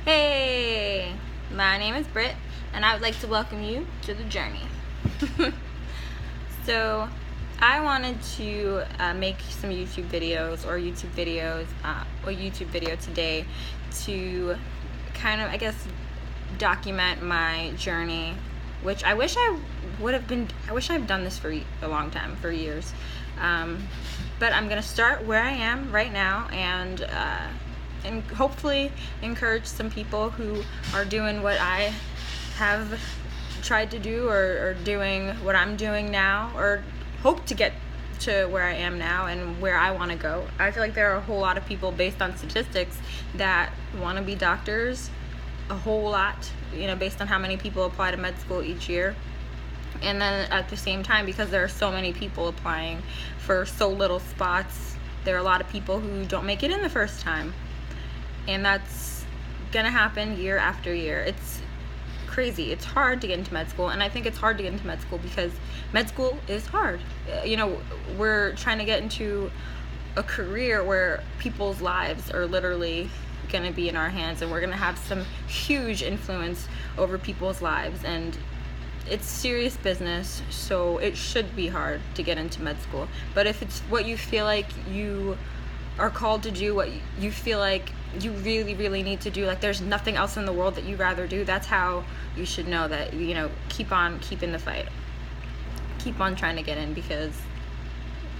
Hey, my name is Britt, and I would like to welcome you to the journey. So, I wanted to make some YouTube videos or a YouTube video today to kind of, document my journey, which I wish I've done this for a long time, for years. But I'm gonna start where I am right now and hopefully encourage some people who are doing what I have tried to do or doing what I'm doing now, or hope to get to where I am now and where I want to go. I feel like there are a whole lot of people, based on statistics, that want to be doctors, a whole lot, based on how many people apply to med school each year. And then at the same time, because there are so many people applying for so little spots, there are a lot of people who don't make it in the first time. And that's gonna happen year after year. It's crazy. It's hard to get into med school, and I think it's hard to get into med school because med school is hard. We're trying to get into a career where people's lives are literally gonna be in our hands, and we're gonna have some huge influence over people's lives, and it's serious business, so it should be hard to get into med school. But if it's what you feel like you are called to do, what you feel like you really, really need to do, like there's nothing else in the world that you'd rather do, that's how you should know that, keep on keeping the fight. Keep on trying to get in, because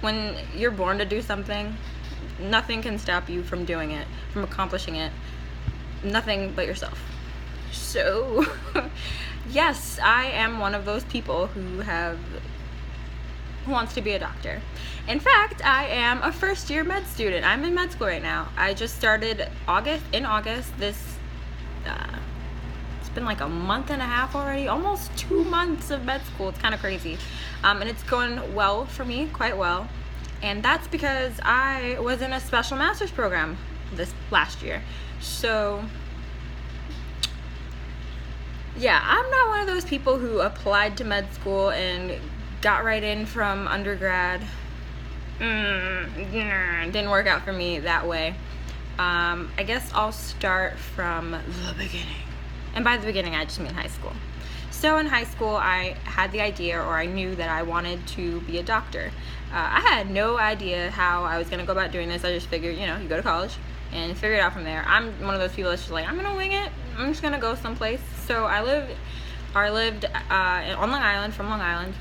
when you're born to do something, nothing can stop you from doing it, from accomplishing it. Nothing but yourself. So, yes, I am one of those people who wants to be a doctor. In fact, I am a first-year med student. I'm in med school right now. I just started in August. It's been like a month and a half already, almost 2 months of med school. It's kind of crazy. And it's going well for me, quite well. And that's because I was in a special master's program this last year. So, yeah, I'm not one of those people who applied to med school and got right in from undergrad. Didn't work out for me that way. I guess I'll start from the beginning. And by the beginning, I just mean high school. So in high school, I had the idea, or I knew that I wanted to be a doctor. I had no idea how I was going to go about doing this. I just figured, you go to college and figure it out from there. I'm one of those people that's just like, I'm going to wing it. I'm just going to go someplace. So I lived on Long Island, from Long Island.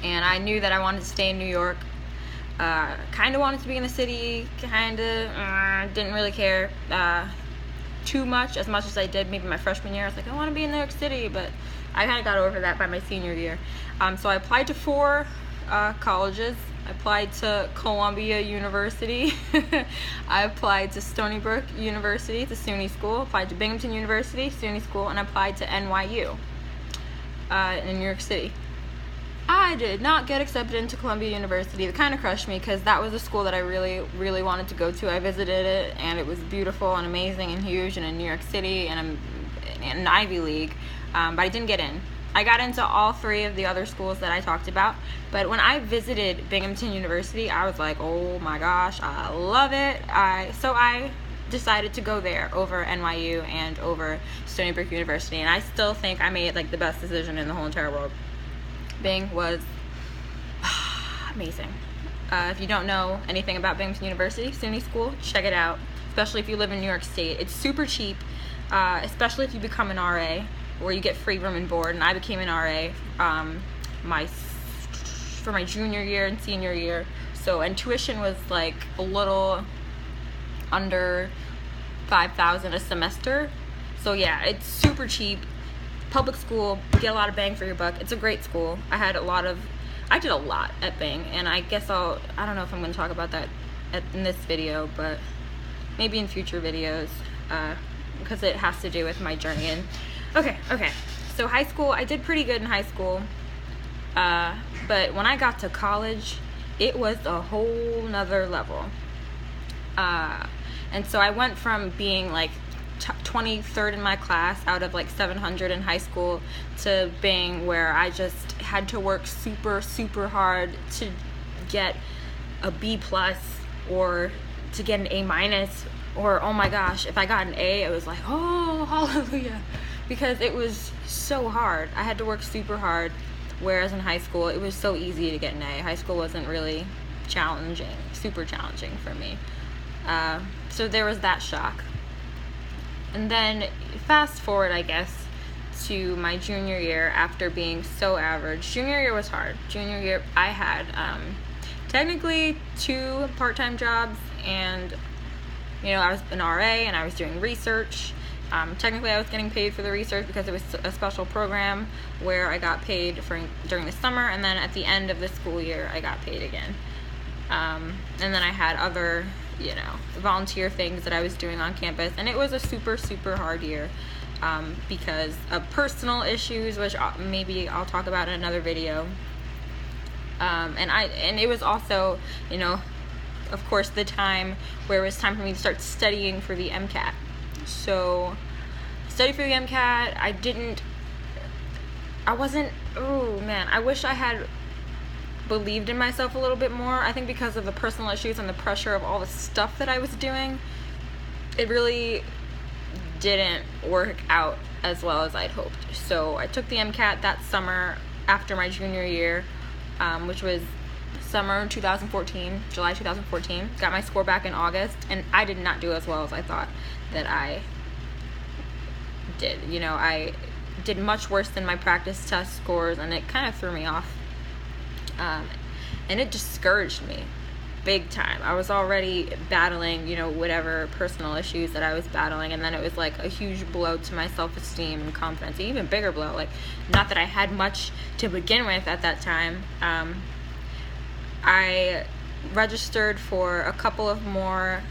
And I knew that I wanted to stay in New York. Kind of wanted to be in the city, didn't really care too much as I did maybe my freshman year. I was like, I want to be in New York City, but I kind of got over that by my senior year. So I applied to 4 colleges. I applied to Columbia University. I applied to Stony Brook University, it's a SUNY school. Applied to Binghamton University, SUNY school, and applied to NYU in New York City. I did not get accepted into Columbia University. It kind of crushed me because that was a school that I really, really wanted to go to. I visited it, and it was beautiful and amazing and huge, and in New York City, and an Ivy League, but I didn't get in. I got into all 3 of the other schools that I talked about, but when I visited Binghamton University, I was like, oh my gosh, I love it. So I decided to go there over NYU and over Stony Brook University, and I still think I made like the best decision in the whole entire world. Bing was amazing. If you don't know anything about Binghamton University, SUNY school, check it out, especially if you live in New York State. It's super cheap, especially if you become an RA, where you get free room and board, and I became an RA for my junior year and senior year. So, and tuition was like a little under $5,000 a semester. So yeah, it's super cheap. Public school, you get a lot of bang for your buck. It's a great school. I did a lot at Bing, and I guess I don't know if I'm going to talk about that in this video, but maybe in future videos, because it has to do with my journey. And okay. So high school, I did pretty good in high school, but when I got to college, it was a whole nother level. And so I went from being like 23rd in my class out of like 700 in high school to being where I just had to work super, super hard to get a B plus or to get an A minus or oh my gosh, if I got an A, it was like, oh, hallelujah, because it was so hard. I had to work super hard, whereas in high school it was so easy to get an A. High school wasn't really super challenging for me. So there was that shock. And then fast forward, I guess, to my junior year, after being so average. Junior year was hard. Junior year, I had technically 2 part-time jobs, and I was an RA and I was doing research. Technically I was getting paid for the research because it was a special program where I got paid during the summer, and then at the end of the school year I got paid again. And then I had other volunteer things that I was doing on campus, and it was a super hard year because of personal issues, which maybe I'll talk about in another video. And it was also, of course, the time where it was time for me to start studying for the MCAT. So, study for the MCAT, I wish I had believed in myself a little bit more. I think because of the personal issues and the pressure of all the stuff that I was doing, it really didn't work out as well as I'd hoped. So I took the MCAT that summer after my junior year, which was summer 2014, July 2014. Got my score back in August, and I did not do as well as I thought that I did. I did much worse than my practice test scores, and it kind of threw me off. And it discouraged me big time. I was already battling, whatever personal issues that I was battling, and then it was like a huge blow to my self-esteem and confidence, an even bigger blow. Like, not that I had much to begin with at that time. I registered for a couple of more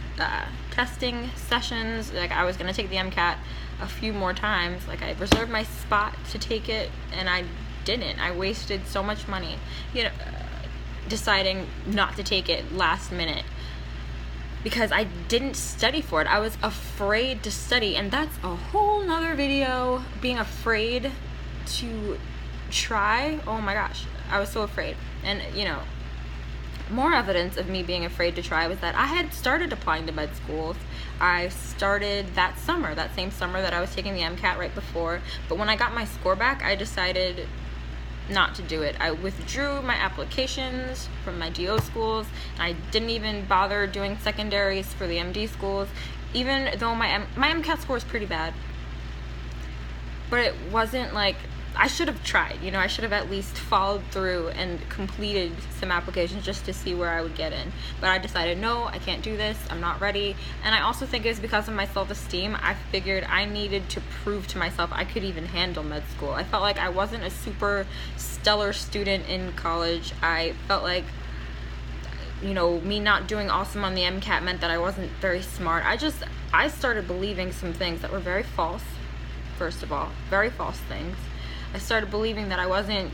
testing sessions. Like, I was going to take the MCAT a few more times. Like, I reserved my spot to take it, and I didn't. I wasted so much money, deciding not to take it last minute because I didn't study for it. I was afraid to study, and that's a whole nother video. Being afraid to try. Oh my gosh, I was so afraid. And more evidence of me being afraid to try was that I had started applying to med schools. I started that same summer that I was taking the MCAT right before. But when I got my score back, I decided not to do it. I withdrew my applications from my DO schools. I didn't even bother doing secondaries for the MD schools, even though my MCAT score is pretty bad. But it wasn't like, I should have tried, I should have at least followed through and completed some applications just to see where I would get in. But I decided, no, I can't do this, I'm not ready. And I also think it's because of my self-esteem. I figured I needed to prove to myself I could even handle med school. I felt like I wasn't a super stellar student in college. I felt like, me not doing awesome on the MCAT meant that I wasn't very smart. I started believing some things that were very false, first of all, very false things. I started believing that I wasn't,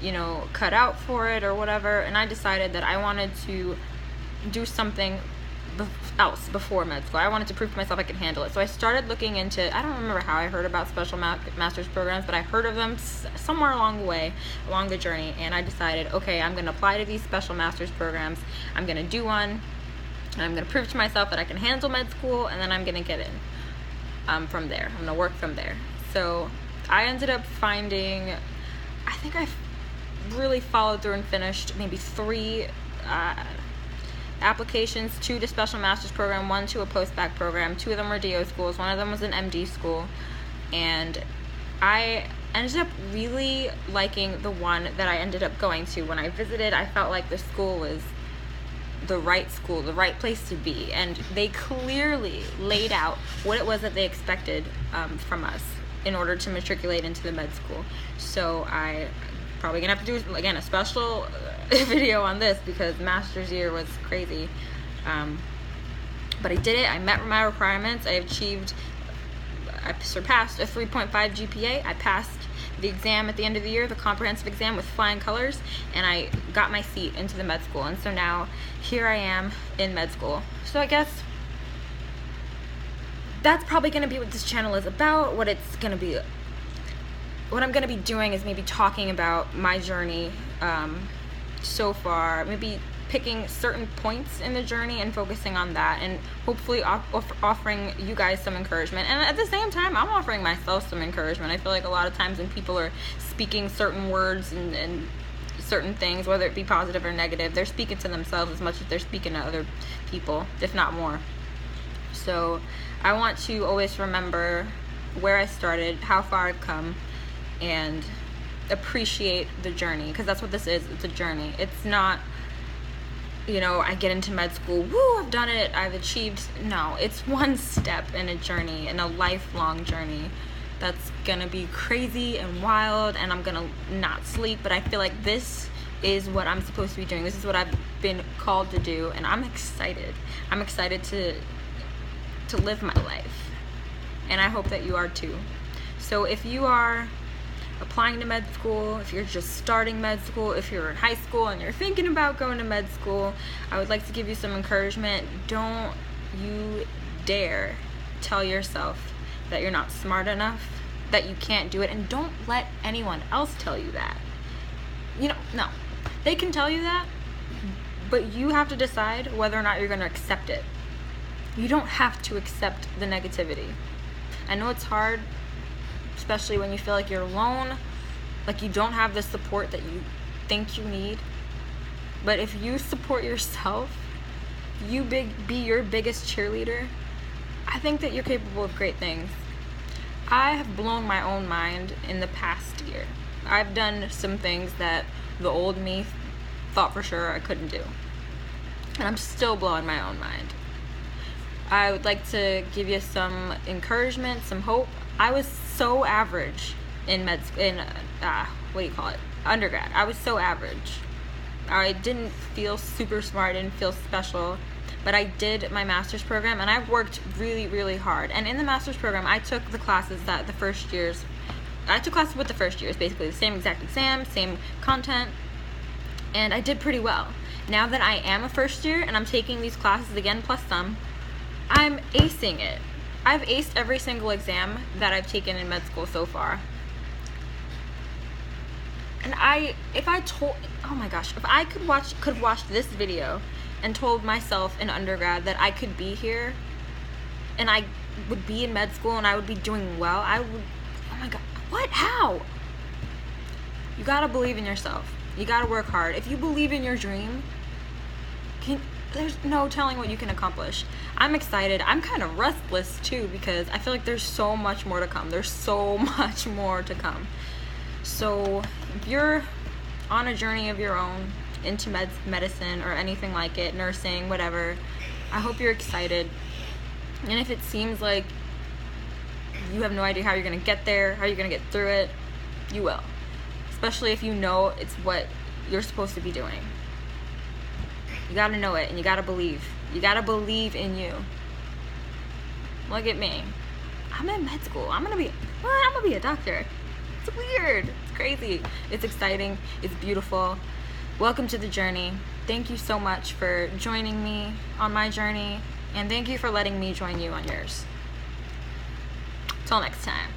cut out for it or whatever, and I decided that I wanted to do something else before med school. I wanted to prove to myself I could handle it. So I started looking into, I don't remember how I heard about special master's programs, but I heard of them somewhere along the way, along the journey, and I decided, okay, I'm going to apply to these special master's programs. I'm going to do one, and I'm going to prove to myself that I can handle med school, and then I'm going to get in from there. I'm going to work from there. So I ended up finding, I think I really followed through and finished maybe 3 applications, 2 to special master's program, 1 to a post-bac program. 2 of them were DO schools, 1 of them was an MD school, and I ended up really liking the one that I ended up going to. When I visited, I felt like the school was the right school, the right place to be, and they clearly laid out what it was that they expected from us in order to matriculate into the med school. So I probably gonna have to do, again, a special video on this because master's year was crazy. But I did it. I met my requirements. I surpassed a 3.5 GPA. I passed the exam at the end of the year, the comprehensive exam, with flying colors, and I got my seat into the med school. And so now here I am in med school. So I guess that's probably going to be what this channel is about. What I'm going to be doing is maybe talking about my journey so far, maybe picking certain points in the journey and focusing on that, and hopefully offering you guys some encouragement. And at the same time, I'm offering myself some encouragement. I feel like a lot of times when people are speaking certain words and certain things, whether it be positive or negative, they're speaking to themselves as much as they're speaking to other people, if not more. So I want to always remember where I started, how far I've come, and appreciate the journey, because that's what this is. It's a journey. It's not, you know, I get into med school, woo, I've done it, I've achieved. No, it's one step in a journey, in a lifelong journey that's gonna be crazy and wild, and I'm gonna not sleep, but I feel like this is what I'm supposed to be doing. This is what I've been called to do, and I'm excited. I'm excited to live my life, and I hope that you are too. So if you are applying to med school, if you're just starting med school, if you're in high school and you're thinking about going to med school, I would like to give you some encouragement. Don't you dare tell yourself that you're not smart enough, that you can't do it, and don't let anyone else tell you that. You know, no, they can tell you that, but you have to decide whether or not you're going to accept it. You don't have to accept the negativity. I know it's hard, especially when you feel like you're alone, like you don't have the support that you think you need. But if you support yourself, you be your biggest cheerleader, I think that you're capable of great things. I have blown my own mind in the past year. I've done some things that the old me thought for sure I couldn't do, and I'm still blowing my own mind. I would like to give you some encouragement, some hope. I was so average in undergrad. I was so average. I didn't feel super smart, I didn't feel special, but I did my master's program, and I worked really, really hard. And in the master's program, I took the classes that the first years, basically the same exact exam, same content, and I did pretty well. Now that I am a first year and I'm taking these classes again plus some, I'm acing it. I've aced every single exam that I've taken in med school so far. And if I could have watched this video and told myself in undergrad that I could be here and I would be in med school and I would be doing well, oh my God, what? How? You gotta believe in yourself. You gotta work hard. If you believe in your dream, there's no telling what you can accomplish. I'm excited. I'm kind of restless too, because I feel like there's so much more to come. There's so much more to come. So if you're on a journey of your own into medicine or anything like it, nursing, whatever, I hope you're excited. And if it seems like you have no idea how you're going to get there, how you're going to get through it, you will. Especially if you know it's what you're supposed to be doing. You gotta know it, and you gotta believe. You gotta believe in you. Look at me. I'm in med school. I'm gonna be a doctor. It's weird. It's crazy. It's exciting. It's beautiful. Welcome to the journey. Thank you so much for joining me on my journey, and thank you for letting me join you on yours. Till next time.